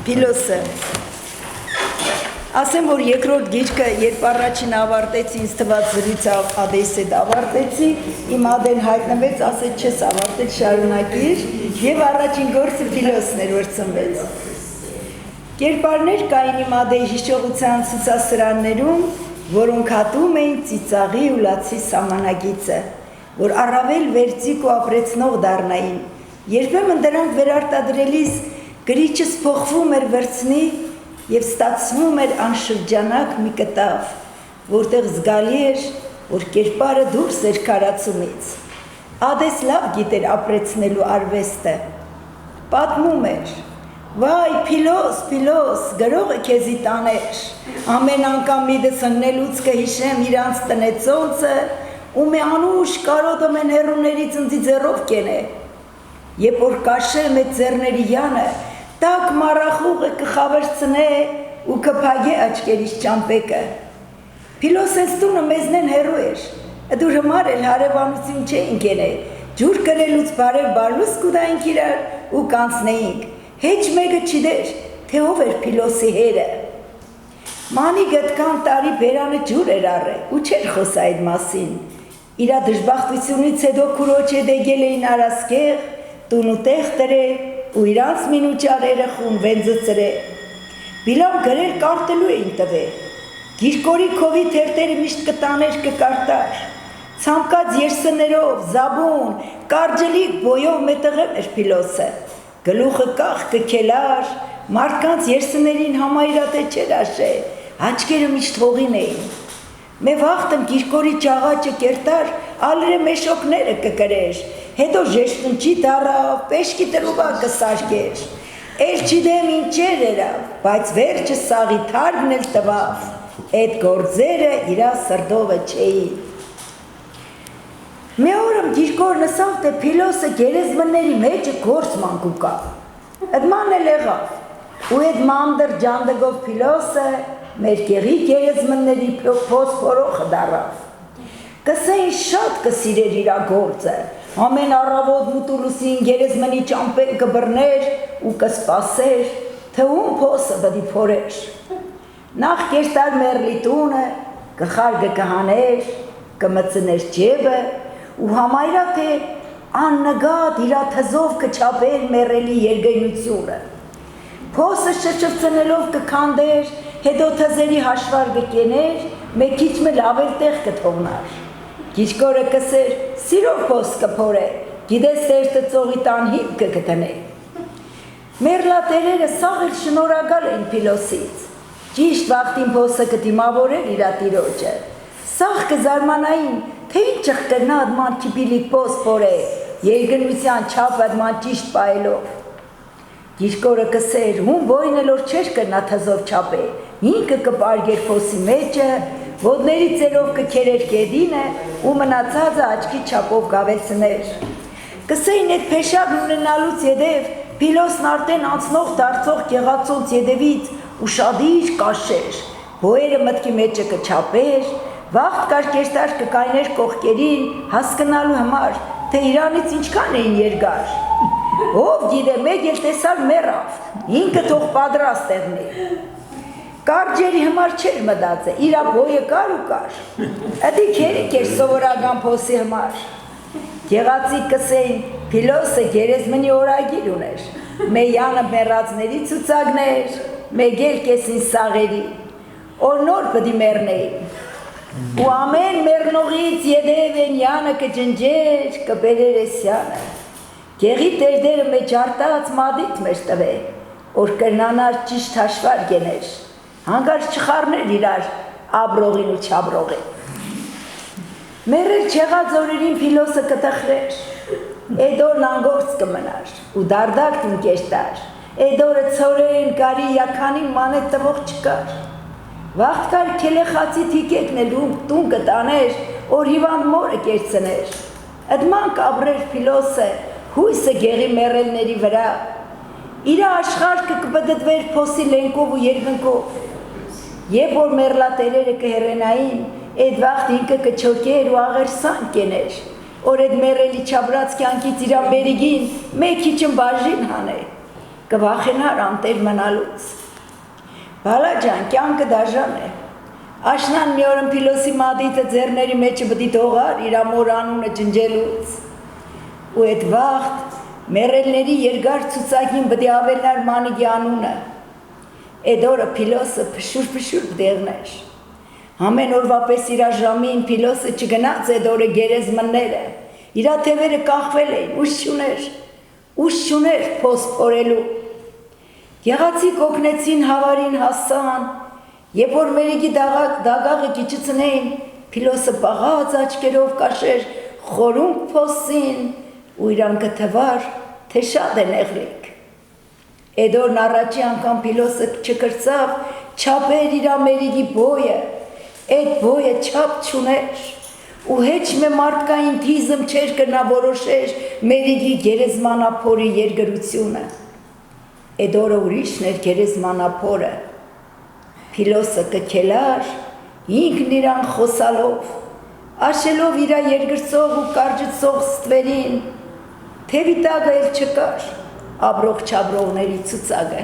Փիլոսը ասեմ, որ երկրորդ գիրքը, երբ առաջին ավարտեցի, ինձ թված զրույցը Ադեսետ ավարտեցի, իմ ադեն հայտնվեց, ասեց չես ավարտել, շարունակիր, և առաջին գործը Փիլոսն էր, որ ծնվեց։ Կերպարներ կային իմ ադեի հիշողության ցուցասրաններում, որոնք հատում էին ծիծաղի ու լացի սահմանագիծը, որ առավել վերծիկ ու ապրեցնող դառնային, երբեմն դրանք վերարտադրելիս գրիչս փոխվում էր վրձնի և ստացվում էր անշրջանակ մի կտավ, որտեղ զգալի էր, որ կերպարը դուրս էր քարացումից։ Ադես լավ գիտեր ապրեցնելու արվեստը։ Պատմում էր. «Վայ, Փիլոս, Փիլոս, գրողը քեզի տաներ, ամեն անգամ միդս ըննելուց կհիշեմ իրանց տնեցոնցը, ու մի անուշ կարոտը մեն հեռուների ծնձի ձեռով կենե, երբ որ կաշեմ այդ ձեռների յանը, տակ մարախուղը կխավրցնե ու կփագե աչկերիս ճամպեկը։ Փիլոսենց տունը մեզնեն հեռու էր, դուր հմար էլ հարևանություն չէինք ենե, ջուր կրելուց բարև բարլուս կուտայինք իրար ու կանցնեինք, հեչ մեկը չիդեր, թե ով էր Փիլոսի հերը։ Մանի գտկան տարի բերանը ջուր էր առե ու չէր խոսա այդ մասին, իրա դժբախտությունից հետո քուրոջ հետ եկել էին արասկեղ, տուն ու տեղ տրե ու իրանց մինուճարերը խումբեն ծծրե։ Բիլամ գրեր կարտելու էին տվե, գիրկորի քովի թերտերը միշտ կտաներ կկարտար, ցամկած երսներով, զաբուն, կարջլիկ բոյով մետղեմ էր Փիլոսը, գլուխը կախ կքելար, մարդկանց երսներին համայրատե չեր աշե, աչկերը միշտ հողին էին։ Մե վաղտմ գիրկորի ճաղաճը կերտար, ալրե մեշոկները կկրեր, հետո ժեշտնջի դարավ, պեշկի տրուբա կսարկեր, էլ չիդեմ ինչեր երավ, բայց վերջը սաղի թարգն էլ տվավ, այդ գործերը իրա սրդովը չէին։ Մի օրմ գիրկոր նսավ, թե Փիլոսը գերեզմների մեջը գործ մանկու կա, ըդման էլ եղավ, ու այդ մանդր ջանդգով Փիլոսը մեր գեղի գերեզմների փոսփորոխը դարավ։ Կսեին շատ կսիրեր իրա գործը, ամեն առավոտ մուտուլուսին գերեզմնի ճամպեն կբռներ ու կսպասեր, թե ում փոսը բդի փորեր։ Նախ կերտար մերլի տունը, կխարգը կհաներ, կմծներ ջևը ու համայրա թե աննգատ իրա թզով կչապեր մերելի երգայնությունը։ Փոսը շրջվցնելով կքանդեր, հետո թզերի հաշվար կկեներ, մեկիչ մը լավեր տեղ կթողնար։ Գիչկորը կսեր, սիրով փոս կփորե, գիտես տեր տծողի տան հիմքը կտնե։ Մերլատերերը սաղ էլ շնորհակալ էին Փիլոսից, ճիշտ վաղտին փոսը կդիմավորեր իրա տիրոջը, սաղ կզարմանային, թե ինչ կրնա ադման կիպիլիկ փոս փորե, երգնության չափ ադման ճիշտ պայելով։ Գիրկորը կսեր, հում բոյնելով չէր կրնա թզով չապե, ինքը կպարգեր փոսի մեջը, ոտների ծերով կքերեր կեդինը ու մնացածը աչքի չապով գավեցներ։ Կսեին այդ փեշակն ունենալուց ետև Փիլոսն արդեն անցնող դարձող գեղացոնց ետևից ուշադիր կաշեր, բոյերը մտքի մեջը կչապեր, վաղտ կարկերտար կկայներ կողքերին հասկնալու համար, թե իրանից ինչքան էին երկար։ Ով գիտե մեկ էլ տեսար մեռավ, ինքը թող պատրաստ եղնի։ Կարջերի համար չէր մտածը, իրա բոյը կար ու կար, ըդի քերիք էր սովորական փոսի համար։ Գեղացիկ կսեին, Փիլոսը գերեզմնի օրագիր ուներ, մեյանը մեռածների ցուցակներ, մեկ էլ կեսին սաղերի, օրնոր պդի մեռնեին։ Ու ամեն մեռնողից ետև են յանը կջնջեր, կբերեր էսյանը։ Գեղի տերդերը մեջ արտած մադիտ մեր տվե, որ կրնանար ճիշտ հաշվար գեներ, հանգարց չխարներ իրար աբրողին ու չաբրողին։ Մերել չեղած օրերին Փիլոսը կտխրեր, էդ օրն անգործ կմնար ու դարդակ տուն կերտար, էդ օրը ցորեն կարի յականի մանետ տվող չկար։ Վաղտ կար քելեխացի թիկեկն էլ տուն կտաներ, որ հիվանդ մորը կերցներ, ըդման կաբրեր Փիլոսը, հույսը գեղի մեռելների վրա, իրա աշխարհը կպտտվեր փոսի լենքով ու երկնքով, երբ որ մեռլատերերը կհեռենային, այդ վաղտ ինքը կչոքեր ու աղերսան կեներ, որ այդ մեռելի չաբրած կյանքից իրա բերիգին մեկ քիչն բաժին հանե, կվախենար անտեր մնալուց։ Բալա ջան, կյանքը դաժան է։ Աշնան մի օրն Փիլոսի մադիտը ձեռների մեջը բդի թողար իր ամոր անունը ջնջելուց։ Ու այդ վաղտ մեռելների երկար ցուցակին բդի ավելնար մանիքի անունը։ Այդ օրը Փիլոսը փշուր բդեղներ։ Ամեն օրվա պես իր ժամին Փիլոսը չգնաց այդ օրը գերեզմանները։ Իր թևերը կախվել էին, ուժ չուներ փոս փորելու։ Եղածիկ օգնեցին հավարին հասան, երբ որ մերիքի դագաղը կիչցնեին, Փիլոսը պաղած աչքերով կաշեր խորունկ փոսին ու իրան կթվար, թե շատ է նեղլիկ։ Այդ օրն առաջի անգամ Փիլոսը չկրծավ չափեր իր մերիքի բոյը, այդ բոյը չափ չուներ, ու հեչ մե մարդկային թիզմ չեր կնա որոշեր մերիքի գերեզմանափորի երգրությունը։ Այդ օրը ուրիշն էր գերեզմանափորը։ Փիլոսը կքելար, ինքն իրան խոսալով, աշելով իրա երգրծող ու կարճծող ստվերին, թևի տակը էլ չկար, ապրող չապրողների ցուցակը։